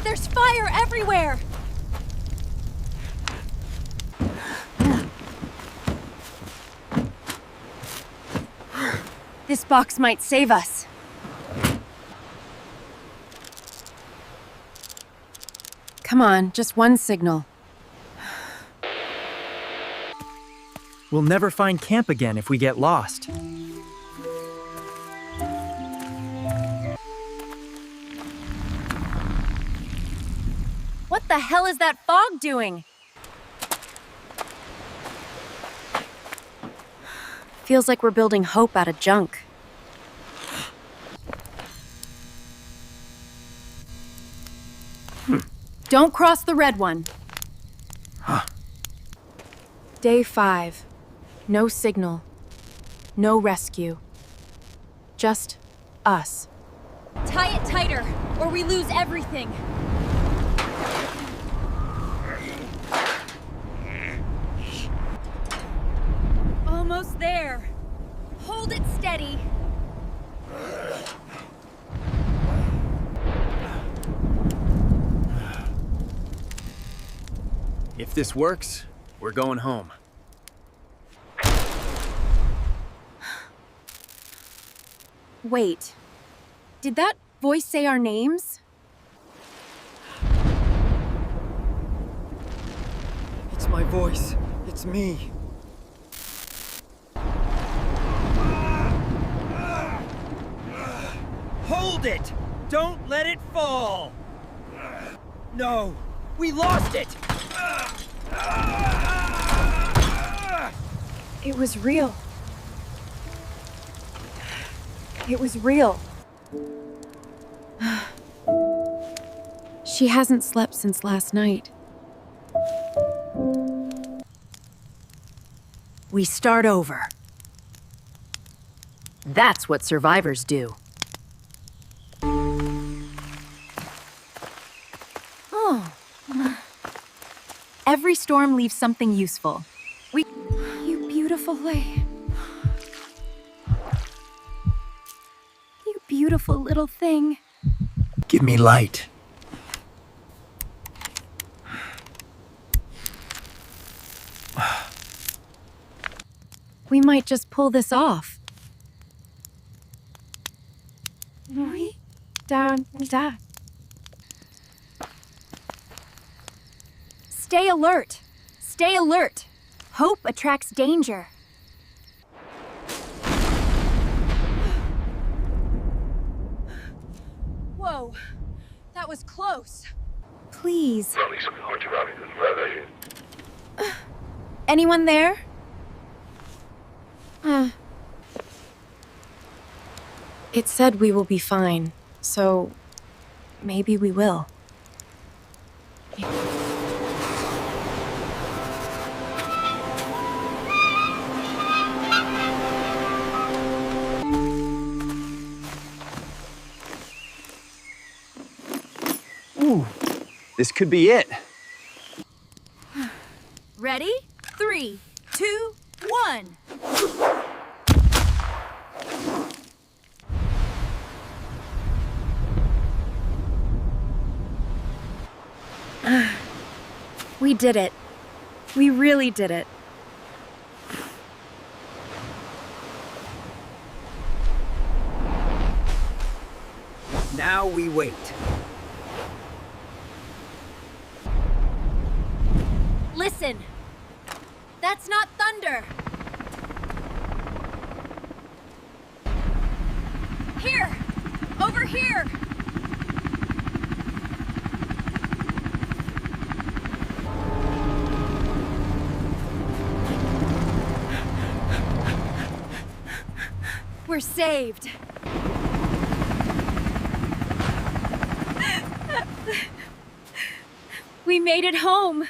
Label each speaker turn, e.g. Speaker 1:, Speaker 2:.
Speaker 1: There's fire everywhere! This box might save us. Come on, just one signal.
Speaker 2: We'll never find camp again if we get lost.
Speaker 1: What the hell is that fog doing? Feels like we're building hope out of junk. Don't cross the red one. Day 5. No signal. No rescue. Just us. Tie it tighter, or we lose everything. Almost there. Hold it steady.
Speaker 2: If this works, we're going home.
Speaker 1: Wait. Did that voice say our names?
Speaker 2: It's my voice. It's me. Hold it! Don't let it fall! No! We lost it!
Speaker 1: It was real. It was real. She hasn't slept since last night.
Speaker 3: We start over. That's what survivors do.
Speaker 1: Oh. Every storm leaves something useful. You beautiful lady. You beautiful little thing.
Speaker 2: Give me light.
Speaker 1: We might just pull this off. Down. Stay alert. Stay alert. Hope attracts danger. Whoa, that was close. Please. Anyone there? It said we will be fine, so maybe we will.
Speaker 2: Ooh, this could be it.
Speaker 1: Ready? 3, 2, 1. We did it. We really did it.
Speaker 2: Now we wait.
Speaker 1: Listen! That's not thunder! Here! Over here! We're saved! We made it home!